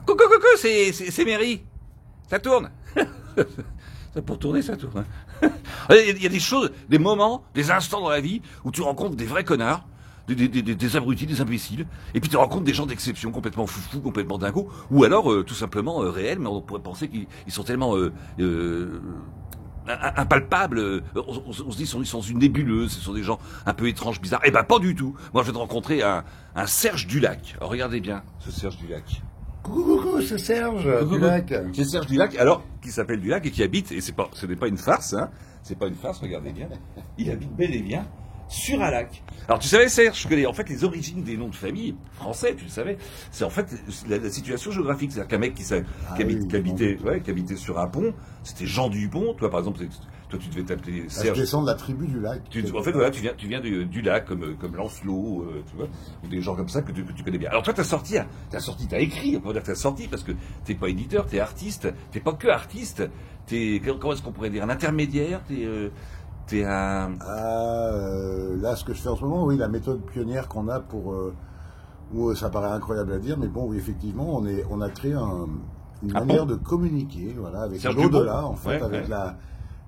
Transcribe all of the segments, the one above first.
Coucou, coucou, c'est Mary. Ça tourne. Pour tourner, ça tourne. Il y a des choses, des moments, des instants dans la vie où tu rencontres des vrais connards, des abrutis, des imbéciles, et puis tu rencontres des gens d'exception, complètement foufou, complètement dingos, ou alors tout simplement réels, mais on pourrait penser qu'ils sont tellement impalpables. On se dit ils sont une nébuleuse, ce sont des gens un peu étranges, bizarres. Eh ben pas du tout. Moi je viens de rencontrer un Serge Dulac. Alors, regardez bien ce Serge Dulac. Coucou, c'est Serge Dulac. C'est Serge Dulac, alors, qui s'appelle Dulac et qui habite, et ce n'est pas une farce, hein, c'est pas une farce, regardez bien, il habite bel et bien sur un lac. Alors tu savais Serge, que en fait les origines des noms de famille français, tu le savais, c'est en fait la situation géographique, c'est-à-dire qu'un mec qui habitait sur un pont, c'était Jean Dupont, toi par exemple, toi tu devais t'appeler Serge. Je descends de la tribu du lac. En fait voilà, tu viens du lac comme Lancelot, tu vois, ou des gens comme ça que tu connais bien. Alors toi t'as écrit, on peut dire que t'as sorti parce que t'es pas éditeur, t'es artiste, t'es pas que artiste, comment est-ce qu'on pourrait dire, un intermédiaire, t'es un... Là, ce que je fais en ce moment, oui, la méthode pionnière qu'on a où ça paraît incroyable à dire, mais bon, oui, effectivement, on a créé une manière de communiquer, voilà, avec l'au-delà, en fait,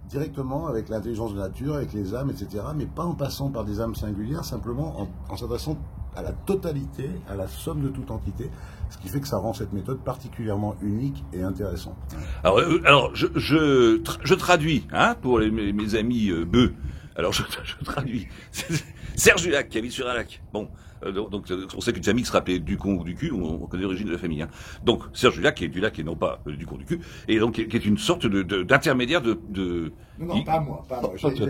directement avec l'intelligence de nature, avec les âmes, etc., mais pas en passant par des âmes singulières, simplement en s'adressant à la totalité, à la somme de toute entité, ce qui fait que ça rend cette méthode particulièrement unique et intéressante. Alors je traduis, hein, pour mes amis bœufs. Alors je traduis. Serge Dulac, qui habite sur un lac. Bon, donc on sait qu'une famille qui se rappelait Ducon ou du cul, on connaît l'origine de la famille. Hein. Donc Serge Dulac, qui est du lac et non pas Ducon du cul, et donc qui est une sorte d'intermédiaire de... Non, pas moi.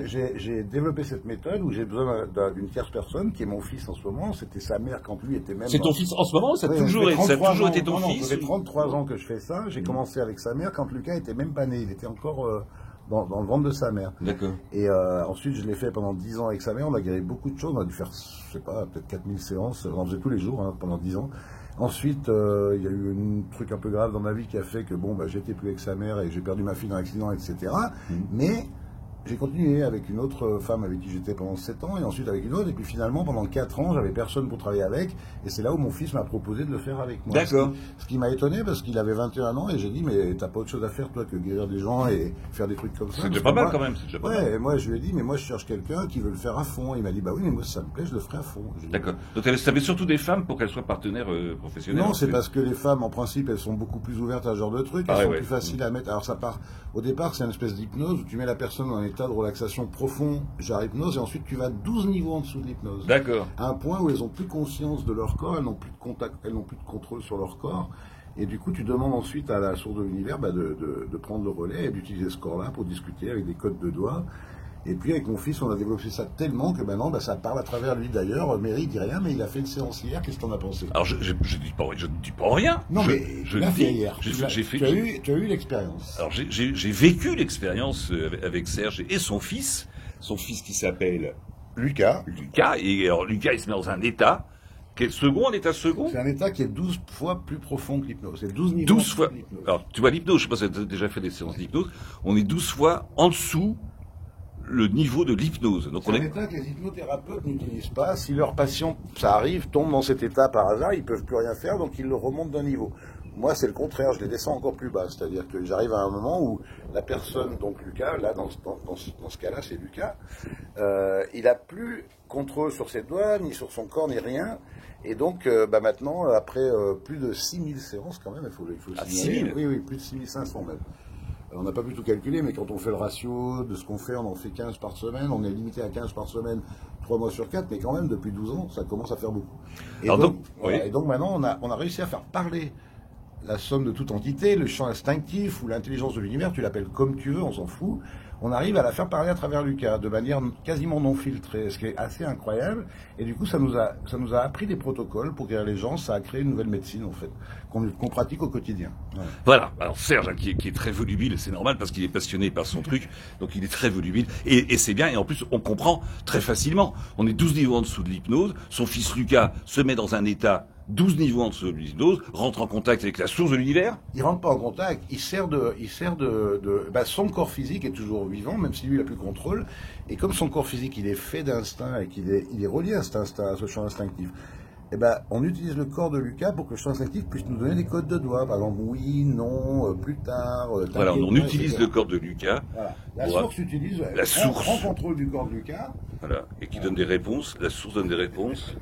J'ai développé cette méthode où j'ai besoin d'une tierce personne, qui est mon fils en ce moment. C'était sa mère quand lui était même... C'est ton fils en ce moment? Ça a toujours été ton fils? Ça fait 33 ans que je fais ça. J'ai commencé avec sa mère quand Lucas était même pas né. Il était encore... Dans le ventre de sa mère. D'accord. Et ensuite, je l'ai fait pendant 10 ans avec sa mère. On a guéri beaucoup de choses. On a dû faire, je sais pas, peut-être 4000 séances. On en faisait tous les jours, hein, pendant 10 ans. Ensuite, il y a eu un truc un peu grave dans ma vie qui a fait que, bon, j'étais plus avec sa mère et j'ai perdu ma fille dans l'accident, etc. Mais j'ai continué avec une autre femme avec qui j'étais pendant 7 ans, et ensuite avec une autre, et puis finalement, pendant 4 ans, j'avais personne pour travailler avec, et c'est là où mon fils m'a proposé de le faire avec moi. D'accord. Ce qui m'a étonné, parce qu'il avait 21 ans, et j'ai dit, mais t'as pas autre chose à faire, toi, que guérir des gens et faire des trucs comme ça. C'est déjà pas mal, quand même. Ouais, et moi, je lui ai dit, mais moi, je cherche quelqu'un qui veut le faire à fond. Il m'a dit, bah oui, mais moi, si ça me plaît, je le ferai à fond. D'accord. Donc, tu avais surtout des femmes pour qu'elles soient partenaires professionnelles? Non, c'est parce que les femmes, en principe, elles sont beaucoup plus ouvertes à ce genre de trucs, elles sont plus faciles à mettre. Alors, ça part, au départ, c'est une espèce d'hypnose où tu mets la personne dans un état de relaxation profond, genre hypnose, et ensuite tu vas 12 niveaux en dessous de l'hypnose. D'accord. À un point où elles n'ont plus conscience de leur corps, elles n'ont plus de contact, elles n'ont plus de contrôle sur leur corps. Et du coup, tu demandes ensuite à la source de l'univers de prendre le relais et d'utiliser ce corps-là pour discuter avec des codes de doigts. Et puis avec mon fils, on a développé ça tellement que maintenant, ça parle à travers lui d'ailleurs. Mary dit rien, mais il a fait une séance hier. Qu'est-ce que t'en as pensé? Alors je dis pas rien. Non, mais je l'ai fait hier. Tu as eu l'expérience. Alors j'ai vécu l'expérience avec Serge et son fils qui s'appelle Lucas. Et alors Lucas, il se met dans un état. Quel second, un état second? C'est un état qui est 12 fois plus profond que l'hypnose. C'est 12 niveaux. 12 fois. Alors tu vois l'hypnose, je sais pas si tu as déjà fait des séances d'hypnose. On est 12 fois en dessous le niveau de l'hypnose. C'est un état que les hypnothérapeutes n'utilisent pas. Si leurs patients, ça arrive, tombent dans cet état par hasard, ils peuvent plus rien faire, donc ils le remontent d'un niveau. Moi, c'est le contraire, je les descends encore plus bas. C'est-à-dire que j'arrive à un moment où la personne, donc Lucas, là, dans ce cas-là, c'est Lucas, il a plus contrôle sur ses doigts, ni sur son corps, ni rien. Et donc, maintenant, après plus de 6000 séances, quand même, il faut le signaler. 6000 ? Oui, plus de 6500 même. On n'a pas pu tout calculer, mais quand on fait le ratio de ce qu'on fait, on en fait 15 par semaine, on est limité à 15 par semaine, 3 mois sur 4, mais quand même, depuis 12 ans, ça commence à faire beaucoup. Et donc maintenant, on a réussi à faire parler la somme de toute entité, le champ instinctif ou l'intelligence de l'univers, tu l'appelles comme tu veux, on s'en fout. On arrive à la faire parler à travers Lucas, de manière quasiment non filtrée, ce qui est assez incroyable. Et du coup, ça nous a appris des protocoles pour guérir les gens, ça a créé une nouvelle médecine, en fait, qu'on pratique au quotidien. Ouais. Voilà. Alors Serge, qui est très volubile, c'est normal parce qu'il est passionné par son truc, donc il est très volubile, et c'est bien, et en plus, on comprend très facilement. On est 12 niveaux en dessous de l'hypnose, son fils Lucas se met dans un état 12 niveaux en dessous de l'hypnose, rentre en contact avec la source de l'univers. Il rentre pas en contact, il sert de son corps physique est toujours vivant, même si lui il a plus de contrôle, et comme son corps physique il est fait d'instinct et qu'il est relié à cet instinct, à ce champ instinctif, eh ben, on utilise le corps de Lucas pour que le champ sensitif puisse nous donner des codes de doigts. Par exemple, oui, non, plus tard. Voilà, on utilise le corps de Lucas. Voilà. La source utilise la source. Prend contrôle du corps de Lucas. Voilà, et qui donne des réponses. La source donne des réponses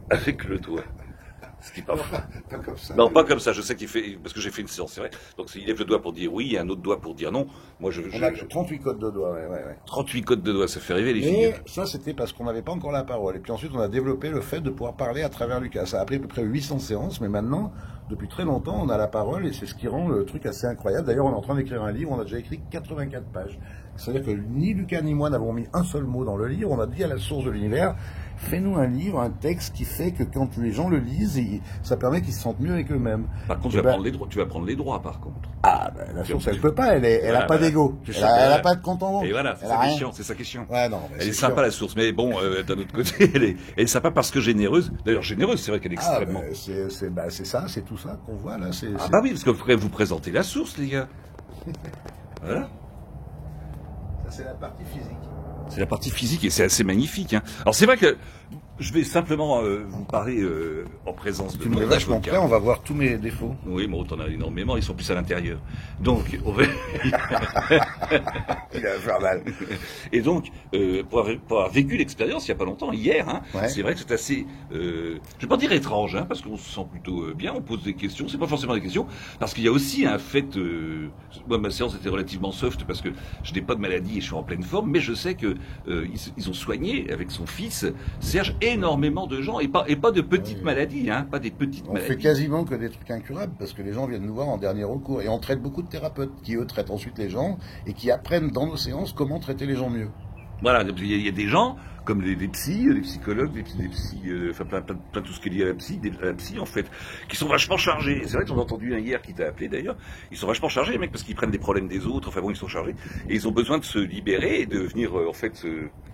avec le doigt. Ce qui est pas Pas comme ça. Non, pas comme ça. Je sais qu'il fait, parce que j'ai fait une séance, c'est vrai. Donc, il lève le doigt pour dire oui et un autre doigt pour dire non. Moi, On a 38 codes de doigts, ouais. 38 codes de doigts, ça fait rêver les Mais filles. ça, c'était parce qu'on n'avait pas encore la parole. Et puis ensuite, on a développé le fait de pouvoir parler à travers Lucas. Ça a pris à peu près 800 séances, mais maintenant, depuis très longtemps, on a la parole et c'est ce qui rend le truc assez incroyable. D'ailleurs, on est en train d'écrire un livre, on a déjà écrit 84 pages. C'est-à-dire que ni Lucas ni moi n'avons mis un seul mot dans le livre. On a dit à la source de l'univers, fais-nous un livre, un texte qui fait que quand les gens le lisent, ça permet qu'ils se sentent mieux avec eux-mêmes. Par contre, tu vas prendre les droits, par contre. Ah, ben, la source, elle peut pas, elle a pas d'ego. Elle a pas de compte en banque. Et voilà, c'est sa question. Ouais, non, elle est sympa, la source, mais bon, d'un autre côté, elle est sympa parce que généreuse. D'ailleurs, généreuse, c'est vrai qu'elle est extrêmement. C'est ça, c'est tout ça qu'on voit, là. Bah oui, parce que faudrait vous présenter la source, les gars. Voilà. Ça, c'est la partie physique. C'est la partie physique et c'est assez magnifique. Hein. Alors c'est vrai que je vais simplement vous parler en présence de mon avocat. On va voir tous mes défauts. Oui, mais t'en as énormément, ils sont plus à l'intérieur. Donc, on va... Il a faire mal. Et donc, pour avoir vécu l'expérience il n'y a pas longtemps, hier, hein, ouais. C'est vrai que c'est assez, je vais pas dire étrange, hein, parce qu'on se sent plutôt bien, on pose des questions, c'est pas forcément des questions, parce qu'il y a aussi un fait, moi ma séance était relativement soft parce que je n'ai pas de maladie et je suis en pleine forme, mais je sais que ils ont soigné avec son fils, Serge, énormément de gens, et pas de petites maladies, hein, pas des petites maladies. On fait quasiment que des trucs incurables, parce que les gens viennent nous voir en dernier recours, et on traite beaucoup de thérapeutes, qui eux traitent ensuite les gens, et qui apprennent dans nos séances comment traiter les gens mieux. Voilà, il y a des gens, comme les psys, les psychologues, les psys, enfin plein tout ce qui est lié à la psy en fait, qui sont vachement chargés. C'est vrai qu'on a entendu un hier qui t'a appelé d'ailleurs, ils sont vachement chargés les mecs parce qu'ils prennent des problèmes des autres, enfin bon ils sont chargés, et ils ont besoin de se libérer et de venir en fait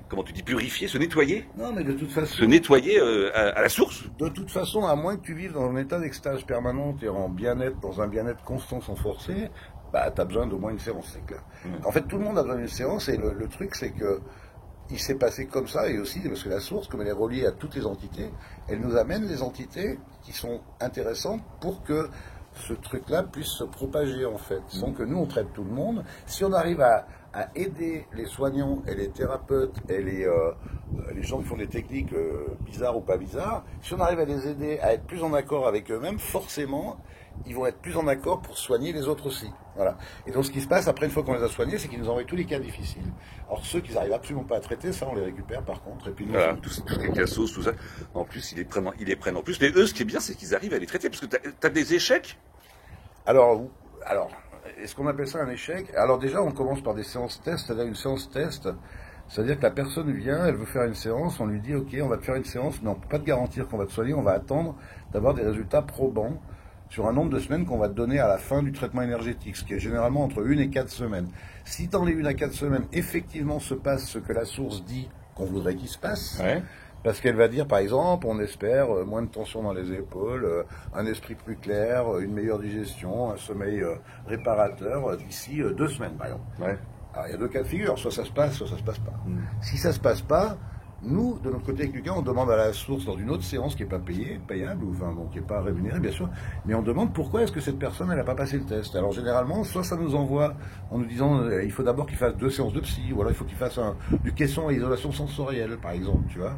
comment tu dis, purifier, se nettoyer. Non, mais de toute façon. Se nettoyer à la source. De toute façon, à moins que tu vives dans un état d'extase permanente et en bien-être, dans un bien-être constant sans forcer, bah, t'as besoin d'au moins une séance, c'est clair. En fait, tout le monde a besoin d'une séance, et le truc, c'est que il s'est passé comme ça, et aussi parce que la source, comme elle est reliée à toutes les entités, elle nous amène les entités qui sont intéressantes pour que ce truc-là puisse se propager, en fait, sans que nous, on traite tout le monde. Si on arrive à aider les soignants et les thérapeutes et les gens qui font des techniques bizarres ou pas bizarres, si on arrive à les aider à être plus en accord avec eux-mêmes, forcément, ils vont être plus en accord pour soigner les autres aussi. Voilà. Et donc ce qui se passe après, une fois qu'on les a soignés, c'est qu'ils nous envoient tous les cas difficiles. Alors ceux qu'ils n'arrivent absolument pas à traiter, ça on les récupère par contre. Et puis nous, voilà, tous les cassos, tout ça. En plus, ils les prennent en plus. Mais eux, ce qui est bien, c'est qu'ils arrivent à les traiter, parce que t'as des échecs. Alors, est-ce qu'on appelle ça un échec? Alors déjà, on commence par des séances tests, c'est-à-dire une séance test. C'est-à-dire que la personne vient, elle veut faire une séance, on lui dit ok, on va te faire une séance, mais on ne peut pas te garantir qu'on va te soigner, on va attendre d'avoir des résultats probants sur un nombre de semaines qu'on va te donner à la fin du traitement énergétique, ce qui est généralement entre 1 et 4 semaines. Si dans les 1 à 4 semaines, effectivement se passe ce que la source dit qu'on voudrait qu'il se passe, ouais. Parce qu'elle va dire, par exemple, on espère moins de tension dans les épaules, un esprit plus clair, une meilleure digestion, un sommeil réparateur d'ici 2 semaines, par exemple. Ouais. Alors, il y a 2 cas de figure, soit ça se passe, soit ça se passe pas. Si ça se passe pas, nous, de notre côté avec Lucas, on demande à la source dans une autre séance qui n'est pas payable, ou enfin, bon, qui n'est pas rémunérée, bien sûr, mais on demande pourquoi est-ce que cette personne, elle n'a pas passé le test. Alors, généralement, soit ça nous envoie en nous disant, il faut d'abord qu'il fasse 2 séances de psy, ou alors il faut qu'il fasse du caisson à isolation sensorielle, par exemple, tu vois.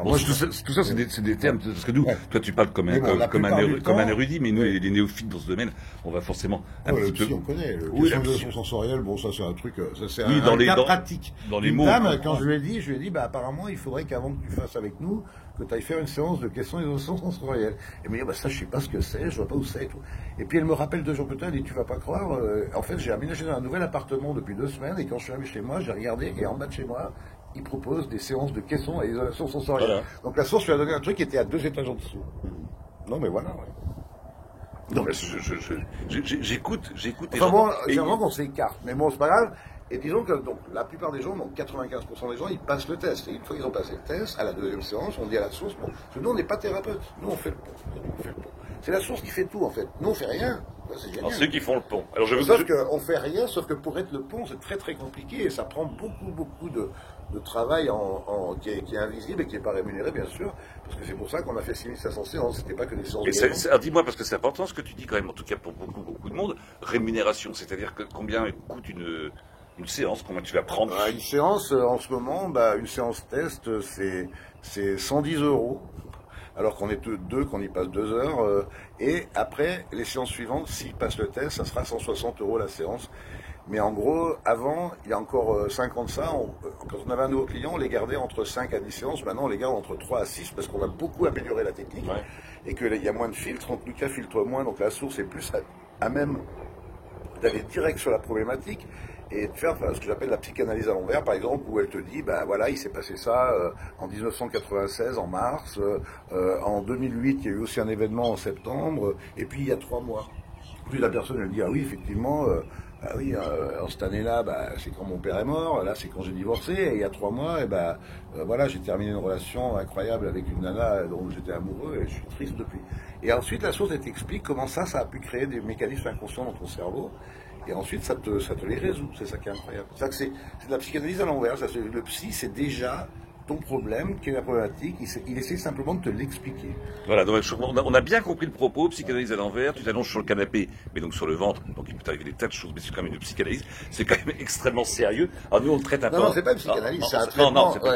Bon, tout ça, c'est des termes, parce que nous, toi, tu parles comme un érudit, mais nous, les néophytes dans ce domaine, on va forcément un petit peu. Si on connaît, le caisson sensorielle, bon, ça, c'est un truc, ça, c'est oui, un cas pratique. Dans les mots. Dame, quand je lui ai dit, bah, apparemment, il faudrait qu'avant que tu fasses avec nous, que tu ailles faire une séance de caisson isolation sensorielle. Et me dit, bah, ça, je sais pas ce que c'est, je vois pas où c'est et tout. Et puis, elle me rappelle 2 jours plus tard, elle dit, tu vas pas croire, en fait, j'ai aménagé dans un nouvel appartement depuis 2 semaines, et quand je suis arrivé chez moi, j'ai regardé, et en bas de chez moi, il propose des séances de caisson à isolation sensorielle. Voilà. Donc la source lui a donné un truc qui était à 2 étages en dessous. Non mais voilà. Ouais. Non mais j'écoute. Enfin bon, généralement qu'on s'écarte, mais bon c'est pas grave. Et disons que donc la plupart des gens, donc 95% des gens, ils passent le test. Et une fois qu'ils ont passé le test, à la 2e séance, on dit à la source, bon, parce que nous on n'est pas thérapeute, nous on fait le pont. C'est la source qui fait tout en fait. Nous on fait rien. C'est génial. Alors, ceux qui font le pont. Alors, Sauf qu'on fait rien, sauf que pour être le pont, c'est très très compliqué et ça prend beaucoup de travail qui est invisible et qui n'est pas rémunéré, bien sûr, parce que c'est pour ça qu'on a fait 6500 séances, c'était pas que des séances. Alors, dis-moi, parce que c'est important ce que tu dis quand même, en tout cas pour beaucoup de monde, rémunération, c'est-à-dire que combien coûte une séance, combien tu vas prendre? Une séance, en ce moment, une séance test, c'est 110 euros. Alors qu'on est deux, qu'on y passe 2 heures. Et après, les séances suivantes, s'ils passent le test, ça sera 160 euros la séance. Mais en gros, avant, il y a encore 5 ans de ça, quand on avait un nouveau client, on les gardait entre 5 à 10 séances. Maintenant, on les garde entre 3 à 6 parce qu'on a beaucoup amélioré la technique. Ouais. Et qu'il y a moins de filtres. Donc, Lucas filtre moins. Donc, la source est plus à même d'aller direct sur la problématique et de faire ce que j'appelle la psychanalyse à l'envers, par exemple, où elle te dit, voilà, il s'est passé ça en 1996, en mars, en 2008, il y a eu aussi un événement en septembre, et puis il y a 3 mois. Puis la personne, elle dit, ah oui, effectivement, en cette année-là, c'est quand mon père est mort, là c'est quand j'ai divorcé, et il y a 3 mois, voilà, j'ai terminé une relation incroyable avec une nana dont j'étais amoureux, et je suis triste depuis. Et ensuite, la source, elle t'explique comment ça a pu créer des mécanismes inconscients dans ton cerveau. Et ensuite, ça te les résout. C'est ça qui est incroyable. C'est de la psychanalyse à l'envers. Le psy, c'est déjà ton problème, qui est la problématique. Il essaie simplement de te l'expliquer. Voilà, donc on a bien compris le propos. Psychanalyse à l'envers. Tu t'allonges sur le canapé, mais donc sur le ventre. Donc il peut t'arriver des tas de choses, mais c'est quand même une psychanalyse. C'est quand même extrêmement sérieux. Alors nous, on le traite un peu. Non, c'est pas une psychanalyse.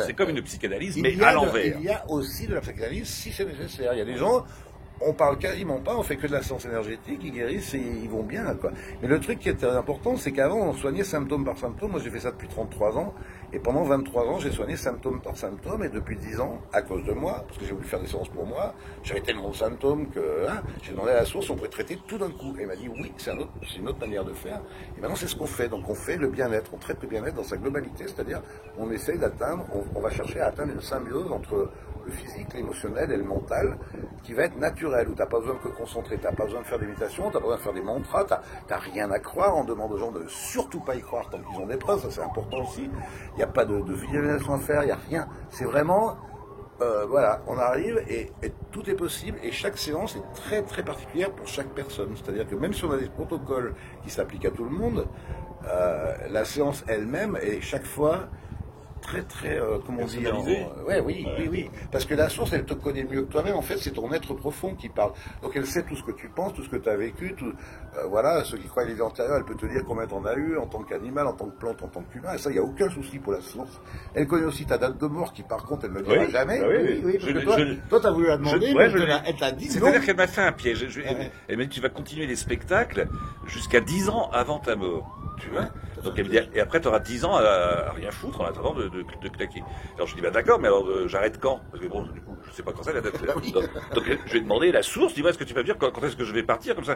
C'est comme une psychanalyse, mais à l'envers. Il y a aussi de la psychanalyse si c'est nécessaire. Il y a des gens. On parle quasiment pas, on fait que de la séance énergétique, ils guérissent et ils vont bien, quoi. Mais le truc qui est important, c'est qu'avant, on soignait symptôme par symptôme. Moi, j'ai fait ça depuis 33 ans. Et pendant 23 ans, j'ai soigné symptôme par symptôme. Et depuis 10 ans, à cause de moi, parce que j'ai voulu faire des séances pour moi, j'avais tellement de symptômes que j'ai demandé à la source, on pourrait traiter tout d'un coup. Et elle m'a dit, oui, c'est une autre manière de faire. Et maintenant, c'est ce qu'on fait. Donc, on fait le bien-être. On traite le bien-être dans sa globalité. C'est-à-dire, on essaye d'atteindre, on va chercher à atteindre une symbiose entre le physique, l'émotionnel et le mental, qui va être naturel, où tu n'as pas besoin de te concentrer, tu n'as pas besoin de faire des méditations, tu n'as pas besoin de faire des mantras, tu n'as rien à croire. On demande aux gens de surtout pas y croire tant qu'ils ont des preuves, ça c'est important aussi. Il n'y a pas de visualisation à faire, il n'y a rien. C'est vraiment, voilà, on arrive et tout est possible, et chaque séance est très très particulière pour chaque personne. C'est-à-dire que même si on a des protocoles qui s'appliquent à tout le monde, la séance elle-même est chaque fois très, comment dire, oui. Parce que la source, elle te connaît mieux que toi-même. En fait, c'est ton être profond qui parle. Donc, elle sait tout ce que tu penses, tout ce que tu as vécu. Voilà, ceux qui croient à l'idée antérieure, elle peut te dire combien t'en as eu en tant qu'animal, en tant que plante, en tant qu'humain. Et ça, il n'y a aucun souci pour la source. Elle connaît aussi ta date de mort, qui par contre, elle ne le dira jamais. Oui, parce que toi, tu as voulu la demander, mais elle t'a dit non. C'est-à-dire qu'elle m'a fait un piège. Elle m'a dit, tu vas continuer les spectacles jusqu'à 10 ans avant ta mort. Tu vois? Donc elle me dit, et après tu auras 10 ans à rien foutre en attendant de claquer. Alors je dis, d'accord, mais alors j'arrête quand? Parce que bon, du coup, je sais pas quand ça la date. Donc je vais demander la source, dis-moi, est-ce que tu vas me dire quand est-ce que je vais partir, comme ça,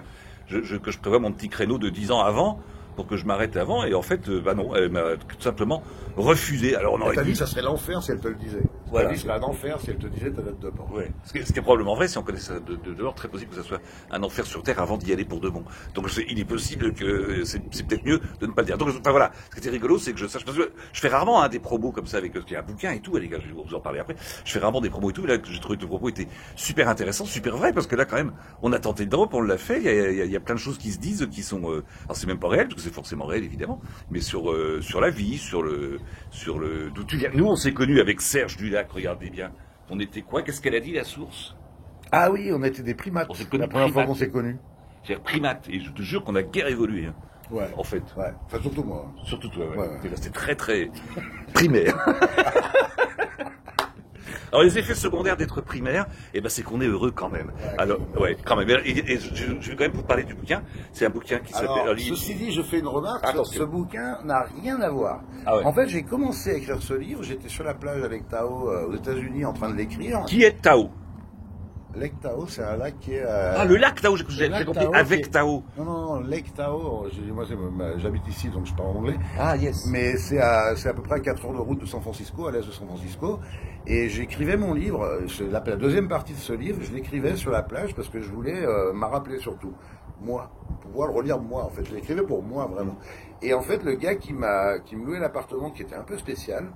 que je prévois mon petit créneau de 10 ans avant, pour que je m'arrête avant, et en fait, non, elle m'a tout simplement refusé. Alors on aurait dit que ça serait l'enfer si elle te le disait. Voilà. Ta vie serait un enfer si elle te disait ta date de mort. Ouais. Ce qui est probablement vrai, si on connaît ça de dehors, très possible que ça soit un enfer sur Terre avant d'y aller pour de bon. Donc il est possible que c'est peut-être mieux de ne pas le dire. Donc voilà, ce qui était rigolo, c'est que je sache, parce que je fais rarement des promos comme ça avec il y a un bouquin et tout, les gars, je vais vous en parler après. Je fais rarement des promos et tout, là j'ai trouvé que le propos était super intéressant, super vrai, parce que là quand même, on a tenté le drop, on l'a fait, il y a plein de choses qui se disent, qui sont, alors c'est même pas réel, parce que c'est forcément réel évidemment, mais sur la vie, sur le d'où tu viens. Nous on s'est connus avec Serge Dulac, regardez bien. On était quoi? Qu'est-ce qu'elle a dit, la source? Ah oui, on était des primates. On s'est connus la première fois qu'on s'est connus. C'est-à-dire primates, et je te jure qu'on a guère évolué. Hein. Ouais. En fait. Ouais. Enfin, surtout moi. Surtout toi, ouais. C'était très très primaire. Alors les effets secondaires d'être primaire, c'est qu'on est heureux quand même. Ouais, alors quand même. Et je vais quand même vous parler du bouquin. C'est un bouquin qui s'appelle. Ceci dit, je fais une remarque. Ce bouquin n'a rien à voir. Ah ouais. En fait, j'ai commencé à écrire ce livre. J'étais sur la plage avec Tao aux États-Unis en train de l'écrire. Qui est Tao? Lake Tao, c'est un lac qui est. Le lac Tao, j'ai compris. Avec Tao. Non, Lake Tao. Moi, j'habite ici, donc je parle anglais. Ah, yes. Mais c'est à peu près à 4 heures de route de San Francisco, à l'est de San Francisco. Et j'écrivais mon livre. La deuxième partie de ce livre, je l'écrivais sur la plage parce que je voulais m'en rappeler surtout. Moi. Pouvoir le relire moi, en fait. Je l'écrivais pour moi, vraiment. Et en fait, le gars qui me louait l'appartement, qui était un peu spécial,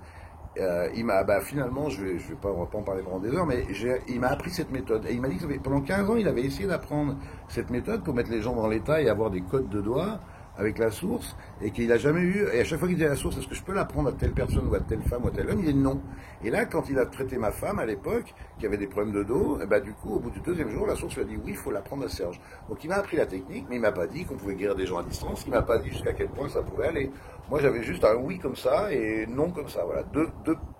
finalement, on va pas en parler pendant des heures, mais il m'a appris cette méthode. Et il m'a dit que pendant 15 ans, il avait essayé d'apprendre cette méthode pour mettre les gens dans l'état et avoir des codes de doigts avec la source, et qu'il a jamais eu, et à chaque fois qu'il disait à la source, est-ce que je peux l'apprendre à telle personne, ou à telle femme, ou à tel homme, il dit non. Et là, quand il a traité ma femme, à l'époque, qui avait des problèmes de dos, et du coup, au bout du 2e jour, la source lui a dit oui, il faut l'apprendre à Serge. Donc il m'a appris la technique, mais il m'a pas dit qu'on pouvait guérir des gens à distance, il m'a pas dit jusqu'à quel point ça pouvait aller. Moi, j'avais juste un oui comme ça, et non comme ça, voilà.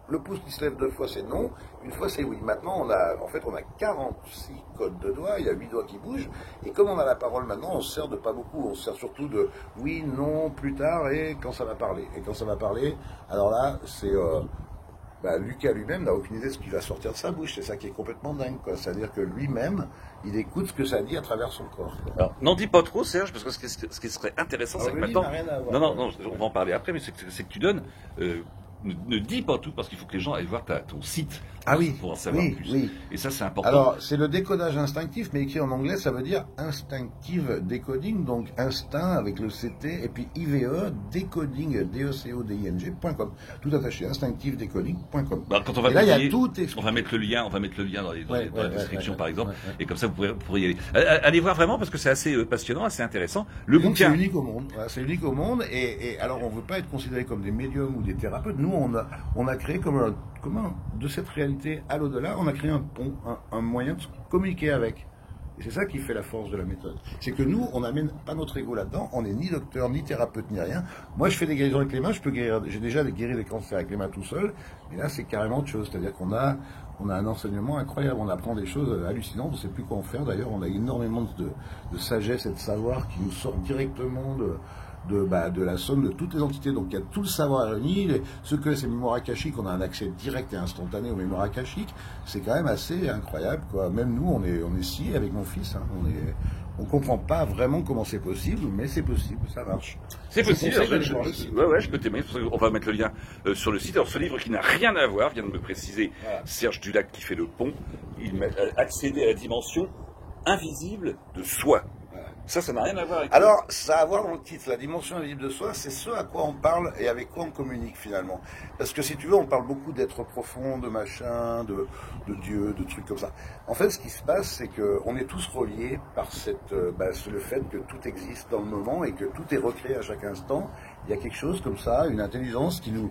Le pouce qui se lève 2 fois, c'est non. Une fois, c'est oui. Maintenant, on a 46 codes de doigts. Il y a 8 doigts qui bougent. Et comme on a la parole maintenant, on se sert de pas beaucoup. On se sert surtout de oui, non, plus tard et quand ça va parler. Et quand ça va parler, alors là, c'est... Lucas lui-même n'a aucune idée de ce qui va sortir de sa bouche. C'est ça qui est complètement dingue, quoi. C'est-à-dire que lui-même, il écoute ce que ça dit à travers son corps, quoi. Alors, n'en dis pas trop, Serge, parce que ce qui serait intéressant, c'est que maintenant... Non, on va en parler après, mais c'est que tu donnes... ne dis pas tout, parce qu'il faut que les gens aillent voir ton site pour en savoir plus. Oui. Et ça, c'est important. Alors, c'est le décodage instinctif, mais écrit en anglais, ça veut dire Instinctive Decoding, donc instinct avec le CT, et puis IVE, decoding, decoding.com. Tout attaché, instinctivedecoding.com. Quand on va et là, il y a tout on va mettre le lien dans la description, par exemple, et comme ça, vous pourrez y aller. Allez voir vraiment, parce que c'est assez passionnant, assez intéressant. Le bouquin... C'est unique au monde. Voilà, c'est unique au monde, et alors, on ne veut pas être considéré comme des médiums ou des thérapeutes. Nous, on a créé de cette réalité à l'au-delà, on a créé un pont, un moyen de se communiquer avec. Et c'est ça qui fait la force de la méthode. C'est que nous, on n'amène pas notre ego là-dedans, on n'est ni docteur, ni thérapeute, ni rien. Moi, je fais des guérisons avec les mains, j'ai déjà guéri des cancers avec les mains tout seul, mais là, c'est carrément autre chose. C'est-à-dire qu'on a un enseignement incroyable, on apprend des choses hallucinantes, on ne sait plus quoi en faire. D'ailleurs, on a énormément de sagesse et de savoir qui nous sortent directement de la somme de toutes les entités. Donc il y a tout le savoir réuni, ce que ces mémoires akashiques, on a un accès direct et instantané aux mémoires akashiques, c'est quand même assez incroyable, quoi. Même nous, on est sciés avec mon fils, hein. On comprend pas vraiment comment c'est possible, mais c'est possible, ça marche. C'est possible. Je peux t'aimer. On va mettre le lien sur le site. Alors ce livre qui n'a rien à voir, vient de me préciser Serge Dulac qui fait le pont, il m'a accédé à la dimension invisible de soi. Ça n'a rien à voir avec... Alors, ça a à voir dans le titre. La dimension invisible de soi, c'est ce à quoi on parle et avec quoi on communique finalement. Parce que si tu veux, on parle beaucoup d'être profond, de machin, de Dieu, de trucs comme ça. En fait, ce qui se passe, c'est qu'on est tous reliés par le fait que tout existe dans le moment et que tout est recréé à chaque instant. Il y a quelque chose comme ça, une intelligence qui nous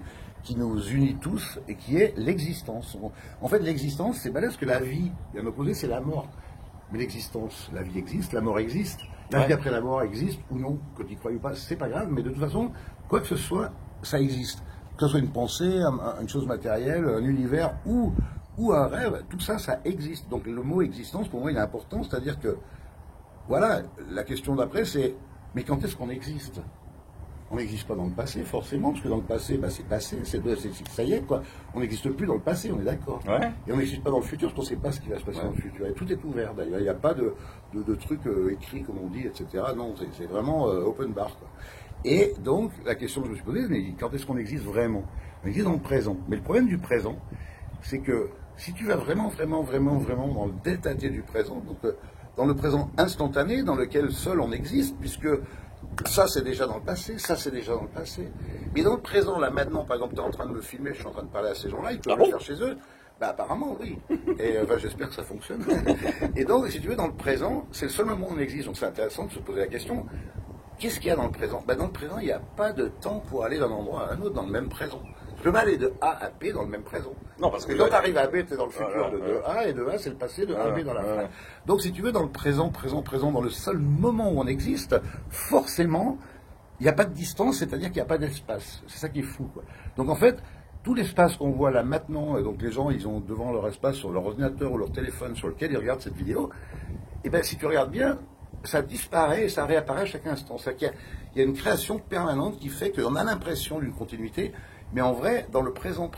unit tous et qui est l'existence. En fait, l'existence, c'est balèze que la vie, bien opposé, c'est la mort. Mais l'existence, la vie existe, la mort existe. La vie après la mort existe ou non, que tu y crois ou pas, c'est pas grave, mais de toute façon, quoi que ce soit, ça existe. Que ce soit une pensée, une chose matérielle, un univers ou un rêve, tout ça, ça existe. Donc le mot existence, pour moi, il est important, c'est-à-dire que, voilà, la question d'après, c'est, mais quand est-ce qu'on existe ? On n'existe pas dans le passé, forcément, parce que dans le passé, c'est passé, ça y est, quoi. On n'existe plus dans le passé, on est d'accord. Ouais. Et on n'existe pas dans le futur, parce qu'on ne sait pas ce qui va se passer dans le futur. Et tout est ouvert, d'ailleurs. Il n'y a pas de trucs écrits, comme on dit, etc. Non, c'est vraiment open bar, quoi. Et donc, la question que je me suis posée, mais quand est-ce qu'on existe vraiment ? On existe dans le présent. Mais le problème du présent, c'est que si tu vas vraiment dans le détaillé du présent, donc dans le présent instantané, dans lequel seul on existe, puisque ça, c'est déjà dans le passé, ça, c'est déjà dans le passé. Mais dans le présent, là, maintenant, par exemple, tu es en train de me filmer, je suis en train de parler à ces gens-là, ils peuvent le faire chez eux. Apparemment, oui. Et j'espère que ça fonctionne. Et donc, si tu veux, dans le présent, c'est le seul moment où on existe. Donc, c'est intéressant de se poser la question, qu'est-ce qu'il y a dans le présent ? Dans le présent, il n'y a pas de temps pour aller d'un endroit à un autre dans le même présent. Je peux pas aller de A à B dans le même présent. Non, parce que quand tu arrives à B, tu es dans le futur de A, et de A, c'est le passé, de A à B dans la fin. Donc, si tu veux, dans le présent, dans le seul moment où on existe, forcément, il n'y a pas de distance, c'est-à-dire qu'il n'y a pas d'espace. C'est ça qui est fou, quoi. Donc, en fait, tout l'espace qu'on voit là maintenant, et donc les gens, ils ont devant leur espace sur leur ordinateur ou leur téléphone sur lequel ils regardent cette vidéo, et bien, si tu regardes bien, ça disparaît et ça réapparaît à chaque instant. C'est-à-dire qu'il y a une création permanente qui fait qu'on a l'impression d'une continuité. Mais en vrai, dans le présent, on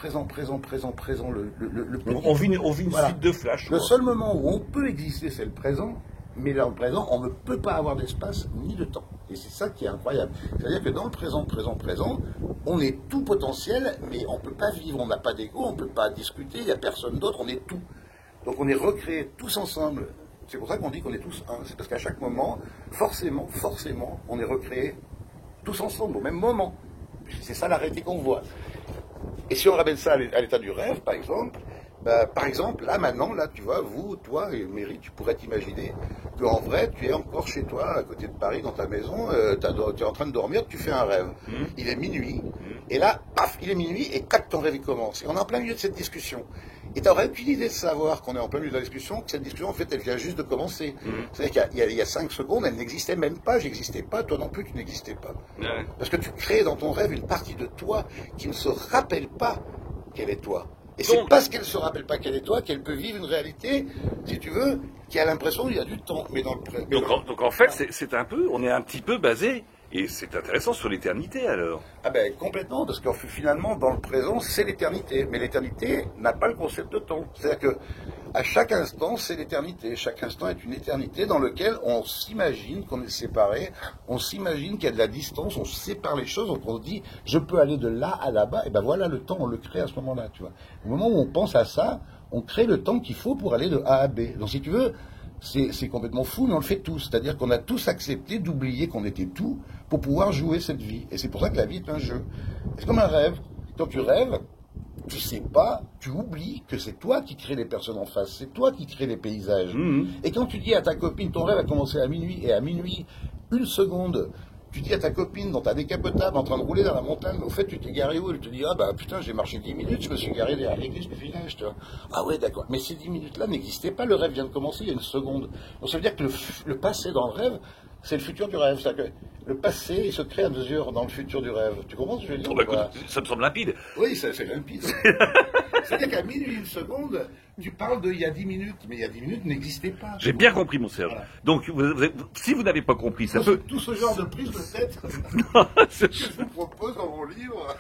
vit une suite de flash. Le seul moment où on peut exister, c'est le présent, mais dans le présent, on ne peut pas avoir d'espace ni de temps. Et c'est ça qui est incroyable. C'est-à-dire que dans le présent, on est tout potentiel, mais on ne peut pas vivre, on n'a pas d'ego, on ne peut pas discuter, il n'y a personne d'autre, on est tout. Donc on est recréés tous ensemble. C'est pour ça qu'on dit qu'on est tous un. C'est parce qu'à chaque moment, forcément, on est recréés tous ensemble, au même moment. C'est ça la réalité qu'on voit. Et si on ramène ça à l'état du rêve, par exemple, là maintenant, là tu vois, toi et Mary, tu pourrais t'imaginer qu'en vrai, tu es encore chez toi, à côté de Paris, dans ta maison, tu es en train de dormir, tu fais un rêve. Il est minuit, et là, paf, il est minuit, et clac, ton rêve il commence. Et on est en plein milieu de cette discussion. Et tu n'aurais aucune idée de savoir qu'on est en plein milieu de la discussion, que cette discussion, en fait, elle vient juste de commencer. C'est-à-dire qu'il y a 5 secondes, elle n'existait même pas, j'existais pas, toi non plus, tu n'existais pas. Ouais. Parce que tu crées dans ton rêve une partie de toi qui ne se rappelle pas qu'elle est toi. Et c'est parce qu'elle ne se rappelle pas qu'elle est toi qu'elle peut vivre une réalité, si tu veux, qui a l'impression qu'il y a du temps. Mais donc en fait, on est un petit peu basé, et c'est intéressant, sur l'éternité alors. Ah ben complètement, parce que finalement, dans le présent, c'est l'éternité. Mais l'éternité n'a pas le concept de temps. C'est-à-dire que à chaque instant, c'est l'éternité. Chaque instant est une éternité dans laquelle on s'imagine qu'on est séparé, on s'imagine qu'il y a de la distance, on sépare les choses, donc on se dit, je peux aller de là à là-bas, et ben voilà le temps, on le crée à ce moment-là, tu vois. Au moment où on pense à ça, on crée le temps qu'il faut pour aller de A à B. Donc si tu veux, c'est complètement fou, mais on le fait tous. C'est-à-dire qu'on a tous accepté d'oublier qu'on était tout pour pouvoir jouer cette vie. Et c'est pour ça que la vie est un jeu. C'est comme un rêve. Quand tu rêves, tu sais pas, tu oublies que c'est toi qui crée les personnes en face, c'est toi qui crée les paysages. Et quand tu dis à ta copine, ton rêve a commencé à minuit, et à minuit, 1 seconde, tu dis à ta copine dans ta décapotable en train de rouler dans la montagne, au fait tu t'es garé où? Elle te dit, ah bah putain j'ai marché 10 minutes, je me suis garé derrière l'église du village. Ah ouais d'accord, mais ces 10 minutes-là n'existaient pas, le rêve vient de commencer il y a 1 seconde. Donc ça veut dire que le passé dans le rêve, c'est le futur du rêve. C'est-à-dire que le passé, il se crée à mesure dans le futur du rêve. Tu comprends ce que je veux dire? Écoute, ça me semble limpide. Oui, c'est limpide. C'est-à-dire qu'à minuit 1 seconde, tu parles de il y a 10 minutes, mais il y a 10 minutes n'existait pas. J'ai bien compris, mon Serge. Voilà. Donc, si vous n'avez pas compris, ça peut... Tout ce genre de prise de tête que je vous propose dans mon livre...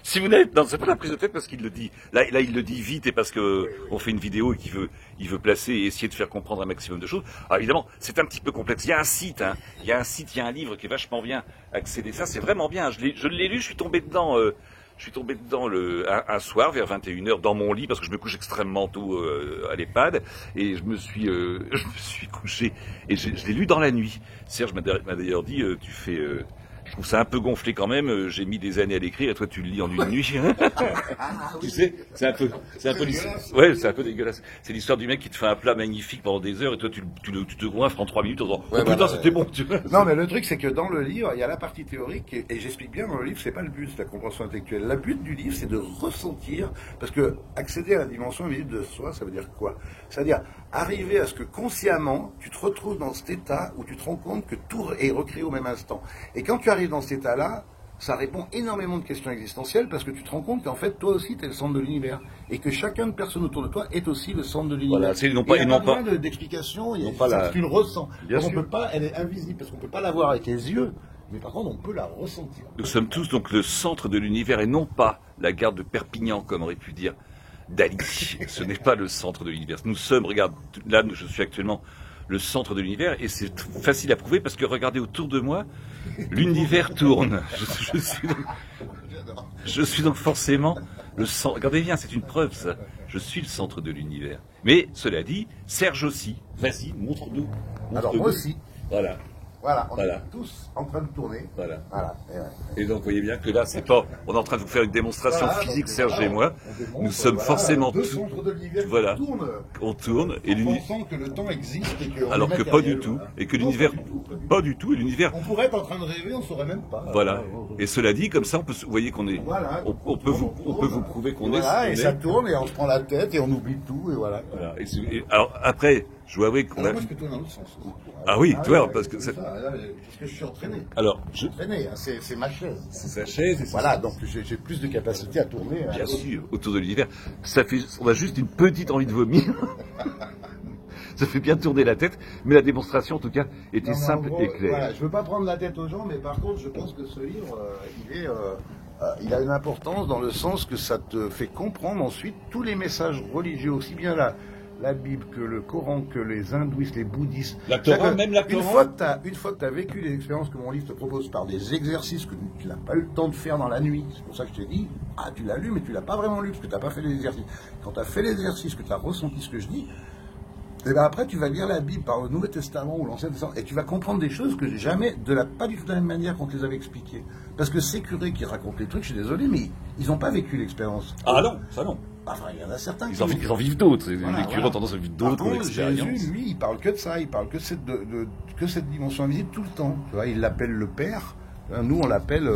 Si vous n'avez, non, c'est pas la prise de tête parce qu'il le dit. Là, il le dit vite et parce que on fait une vidéo et il veut placer et essayer de faire comprendre un maximum de choses. Alors évidemment, c'est un petit peu complexe. Il y a un site, il y a un livre qui est vachement bien accéder. Ça, c'est vraiment bien. Je l'ai lu, je suis tombé dedans un soir vers 21h dans mon lit parce que je me couche extrêmement tôt à l'EHPAD et je me suis couché et je l'ai lu dans la nuit. Serge m'a d'ailleurs dit, je trouve ça un peu gonflé quand même, j'ai mis des années à l'écrire et toi tu le lis en une nuit. Tu sais, c'est un peu ouais, c'est un peu dégueulasse. C'est l'histoire du mec qui te fait un plat magnifique pendant des heures et toi tu te goinfres en 3 minutes en disant oh putain c'était bon, tu vois. Non mais le truc c'est que dans le livre, il y a la partie théorique et j'explique bien dans le livre, c'est pas le but, c'est la compréhension intellectuelle. Le but du livre c'est de ressentir, parce que accéder à la dimension invisible de soi, ça veut dire quoi? C'est-à-dire arriver à ce que consciemment tu te retrouves dans cet état où tu te rends compte que tout est recréé au même instant. Et quand tu arrives dans cet état-là, ça répond énormément de questions existentielles parce que tu te rends compte qu'en fait, toi aussi, tu es le centre de l'univers et que chacun de personnes autour de toi est aussi le centre de l'univers. Voilà, il n'y a pas besoin d'explication, tu le ressens. On peut pas, elle est invisible parce qu'on ne peut pas la voir avec les yeux, mais par contre, on peut la ressentir. Nous sommes tous donc le centre de l'univers et non pas la gare de Perpignan, comme aurait pu dire Dali. Ce n'est pas le centre de l'univers. Nous sommes, regarde, là, je suis actuellement le centre de l'univers et c'est facile à prouver parce que regardez autour de moi, l'univers tourne. Je suis donc forcément le centre. Regardez bien, c'est une preuve ça. Je suis le centre de l'univers. Mais cela dit, Serge aussi. Vas-y, montre-nous. Alors moi aussi. Voilà. Voilà, on est tous en train de tourner. Voilà. Et, et donc, vous voyez bien que là, c'est pas. On est en train de vous faire une démonstration physique, Serge et moi. Nous sommes forcément deux centres de l'univers. Voilà. On tourne. Et pensant que le temps existe et que. Alors que pas du tout. Et que l'univers. Pas du tout. Et l'univers. On pourrait être en train de rêver, on saurait même pas. Voilà. Et cela dit, comme ça, vous voyez qu'on est. Voilà. On peut vous prouver qu'on est. Voilà. Et ça tourne et on se prend la tête et on oublie tout et voilà. Et alors après. Je dois avouer qu'on a. Moi, je peux tourner dans l'autre sens. Ah oui, tu vois, parce que. Parce que je suis entraîné. Alors, je suis entraîné, c'est ma chaise. C'est sa chaise. Voilà, donc j'ai plus de capacité à tourner. Bien sûr, autour de l'univers. On a juste une petite envie de vomir. Ça fait bien tourner la tête, mais la démonstration, en tout cas, était simple et claire. Voilà, je veux pas prendre la tête aux gens, mais par contre, je pense que ce livre, il a une importance dans le sens que ça te fait comprendre ensuite tous les messages religieux, aussi bien la Bible, que le Coran, que les hindouistes, les bouddhistes. La Torah, même la Torah. Une fois que tu as vécu les expériences que mon livre te propose par des exercices que tu n'as pas eu le temps de faire dans la nuit, c'est pour ça que je t'ai dit, tu l'as lu, mais tu l'as pas vraiment lu, parce que tu n'as pas fait les exercices. Quand tu as fait les exercices, que tu as ressenti ce que je dis, Et ben après, tu vas lire la Bible par le Nouveau Testament ou l'Ancien Testament, et tu vas comprendre des choses que jamais, pas du tout de la même manière qu'on te les avait expliquées. Parce que ces curés qui racontent les trucs, je suis désolé, mais ils n'ont pas vécu l'expérience. Ah non, ça non. Enfin, il y en a certains Ils en vivent d'autres. Voilà, les curés ont tendance à vivre d'autres expériences. Jésus, lui, il parle que de ça, il parle que que cette dimension invisible tout le temps. Tu vois, il l'appelle le Père. Nous, on l'appelle,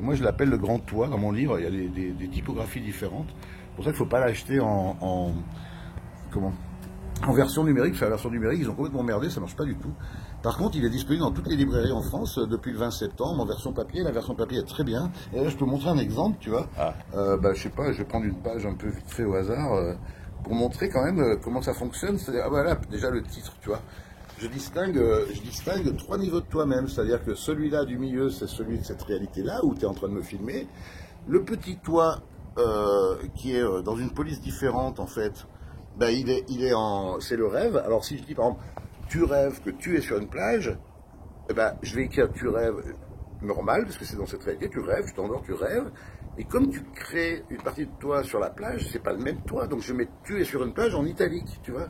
moi je l'appelle le Grand Toi dans mon livre. Il y a des typographies différentes. C'est pour ça qu'il ne faut pas l'acheter en version numérique. Enfin, la version numérique, ils ont complètement merdé, ça ne marche pas du tout. Par contre, il est disponible dans toutes les librairies en France depuis le 20 septembre en version papier. La version papier est très bien. Et là, je peux montrer un exemple, tu vois. Je sais pas, je vais prendre une page un peu vite fait au hasard pour montrer quand même comment ça fonctionne. C'est-à-dire, voilà, déjà le titre, tu vois. Je distingue 3 niveaux de toi-même. C'est-à-dire que celui-là du milieu, c'est celui de cette réalité-là où tu es en train de me filmer. Le petit toi qui est dans une police différente, en fait, c'est le rêve. Alors si je dis par exemple, tu rêves que tu es sur une plage, je vais écrire tu rêves normal, parce que c'est dans cette réalité, tu rêves, tu t'endors, tu rêves, et comme tu crées une partie de toi sur la plage, c'est pas le même toi, donc je mets tu es sur une plage en italique, tu vois.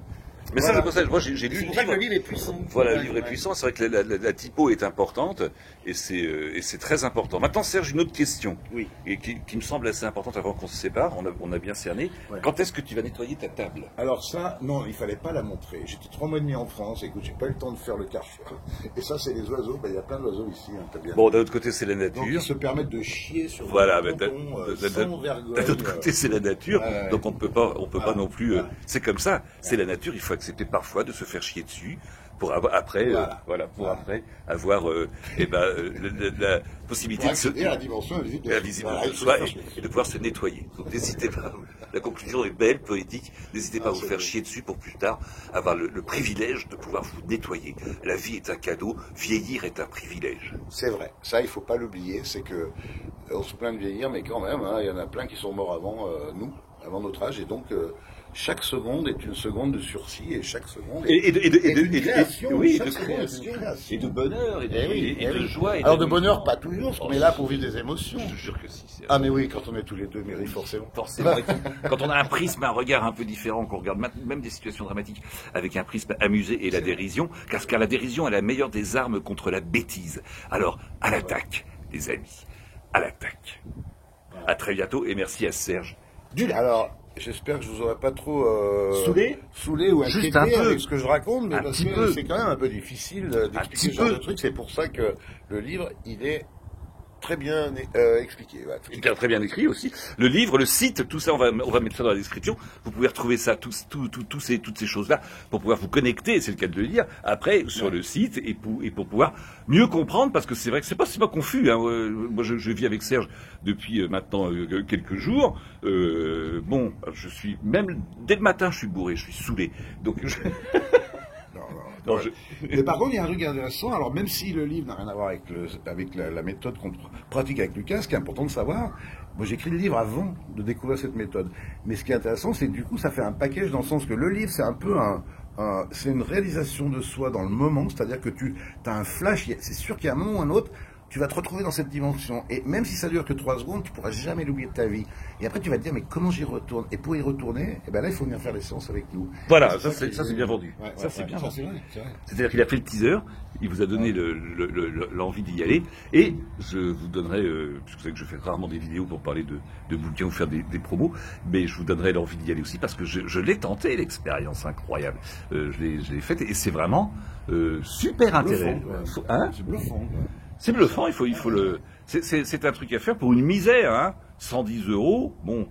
Mais voilà. Ça, c'est pour ça, moi j'ai lu le livre. Le livre est puissant. Voilà, le livre est puissant, c'est vrai que la typo est importante, et c'est très important. Maintenant, Serge, une autre question, oui. Et qui me semble assez importante avant qu'on se sépare, on a bien cerné. Ouais. Quand est-ce que tu vas nettoyer ta table? Alors ça, non, il fallait pas la montrer. J'étais 3 mois et demi en France, écoute, j'ai pas eu le temps de faire le carrefour. Et ça, c'est les oiseaux, il y a plein d'oiseaux ici. Hein, bien bon, d'un autre côté, c'est la nature. Donc, ils se permettent de chier sur voilà, le tonton, sans vergogne. D'un autre côté, c'est la nature, donc on peut pas non plus... c'est comme ça, c'est la nature, il faut accepter parfois de se faire chier dessus pour après avoir la possibilité de se la dimension invisible et de pouvoir se nettoyer. Donc n'hésitez pas, la conclusion est belle, poétique, n'hésitez pas à vous faire chier dessus pour plus tard avoir le privilège de pouvoir vous nettoyer. La vie est un cadeau, vieillir est un privilège. C'est vrai, ça il faut pas l'oublier, c'est que on se plaint de vieillir, mais quand même, il y en a plein qui sont morts avant nous, avant notre âge, et donc chaque seconde est une seconde de sursis, et chaque seconde est de création. Oui, de création. Et de bonheur, et de joie. Alors de bonheur, pas toujours, parce qu'on est là pour vivre des émotions. Je te jure que si. Ah mais oui, quand on est tous les deux, mais oui, forcément. Quand on a un prisme, un regard un peu différent, qu'on regarde même des situations dramatiques avec un prisme amusé et la dérision, car la dérision est la meilleure des armes contre la bêtise. Alors, à l'attaque, les amis. À l'attaque. À très bientôt, et merci à Serge. Alors, j'espère que je vous aurai pas trop saoulé ou inquiété avec ce que je raconte, mais parce que c'est quand même un peu difficile d'expliquer ce genre de truc. C'est pour ça que le livre, il est très bien expliqué. Il est très bien écrit aussi. Le livre, le site, tout ça, on va mettre ça dans la description. Vous pouvez retrouver ça, toutes ces choses-là, pour pouvoir vous connecter, c'est le cas de le lire, après, sur le site, et pour pouvoir mieux comprendre, parce que c'est vrai que c'est pas confus. Hein. Moi, je vis avec Serge depuis maintenant quelques jours. Je suis, même dès le matin, je suis bourré, je suis saoulé. Donc, Mais par contre, il y a un truc intéressant. Alors, même si le livre n'a rien à voir avec la méthode qu'on pratique avec Lucas, ce qui est important de savoir, moi j'écris le livre avant de découvrir cette méthode. Mais ce qui est intéressant, c'est que du coup, ça fait un package dans le sens que le livre, c'est un peu c'est une réalisation de soi dans le moment, c'est-à-dire que tu as un flash, c'est sûr qu'il y a un moment ou un autre, tu vas te retrouver dans cette dimension. Et même si ça dure que 3 secondes, tu pourras jamais l'oublier de ta vie. Et après, tu vas te dire, mais comment j'y retourne? Et pour y retourner, là, il faut venir faire les séances avec nous. Voilà, ça c'est bien vendu. C'est bien vendu. C'est-à-dire qu'il a fait le teaser, il vous a donné l'envie d'y aller, et je vous donnerai, parce que vous savez que je fais rarement des vidéos pour parler de bouquins ou faire des promos, mais je vous donnerai l'envie d'y aller aussi, parce que je l'ai tenté, l'expérience incroyable. Je l'ai faite, et c'est vraiment super intéressant. C'est bluffant. C'est bluffant, il faut le. C'est un truc à faire pour une misère, hein. 110 €, bon,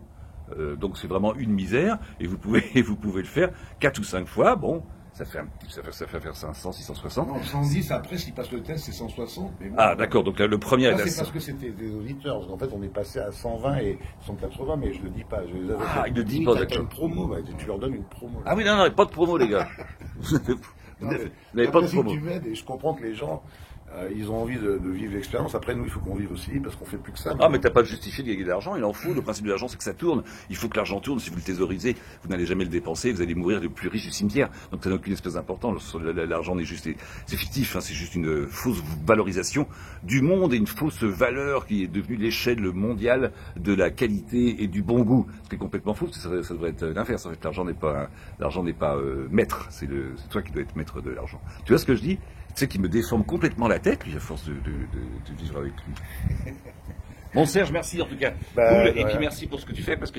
donc c'est vraiment une misère, et vous pouvez le faire 4 ou 5 fois, bon, ça fait faire 500, 660. Non, 110, après, s'il passe le test, c'est 160. Mais bon, d'accord, donc là, le premier... c'est parce que c'était des auditeurs, parce qu'en fait, on est passé à 120 et 180, mais je le dis pas. Il ne dit pas, d'accord. Une promo, tu leur donnes une promo. Ah oui, non, pas de promo, les gars. Vous n'avez pas de promo. Tu m'aides, et je comprends que les gens... Ils ont envie de vivre l'expérience. Après, nous, il faut qu'on vive aussi, parce qu'on fait plus que ça. Ah, mais t'as pas justifié de gagner de l'argent, il en faut. Le principe de l'argent, c'est que ça tourne. Il faut que l'argent tourne. Si vous le thésaurisez, vous n'allez jamais le dépenser, vous allez mourir le plus riche du cimetière. Donc ça n'a aucune espèce d'importance. L'argent n'est juste, c'est fictif, hein, c'est juste une fausse valorisation du monde et une fausse valeur qui est devenue l'échelle mondiale de la qualité et du bon goût. Ce qui est complètement faux, ça devrait être l'inverse. En fait, l'argent n'est pas maître. C'est toi qui dois être maître de l'argent. Tu vois ce que je dis? Tu sais qu'il me déforme complètement la tête, lui, à force de vivre avec lui. Bon Serge, merci en tout cas. Cool. Et puis merci pour ce que tu fais, parce que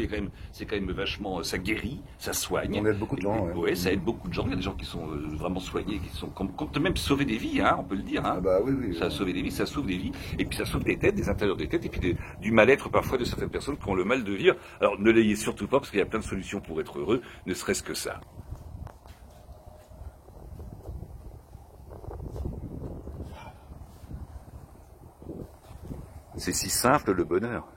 c'est quand même vachement, ça guérit, ça soigne. On aide beaucoup de gens. Ouais, ça aide beaucoup de gens. Il y a des gens qui sont vraiment soignés, qui ont même sauvé des vies, hein, on peut le dire. Hein. Ah bah oui. Ça a sauvé des vies, ça sauve des vies, et puis ça sauve des têtes, des intérieurs des têtes, et puis du mal-être parfois de certaines personnes qui ont le mal de vivre. Alors ne l'ayez surtout pas, parce qu'il y a plein de solutions pour être heureux, ne serait-ce que ça. C'est si simple le bonheur.